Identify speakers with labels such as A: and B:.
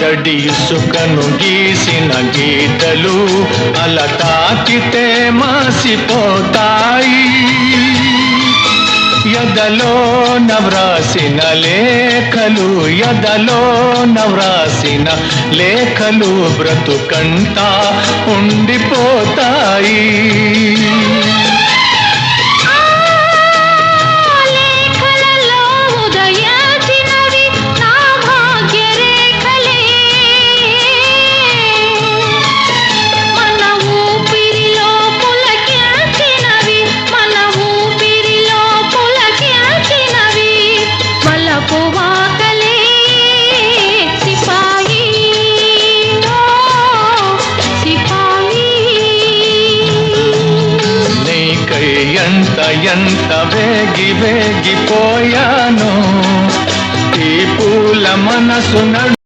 A: తడి ఇసుకను గీసిన గీతలు అలా తాకితే మాసిపోతాయి. ఎదలో నవ్రాసిన లేఖలు, ఎదలో నవ్రాసిన లేఖలు బ్రతుకంతా ఉండిపోతాయి. ఎంత వేగిపోయాను ఈ పూల మనసు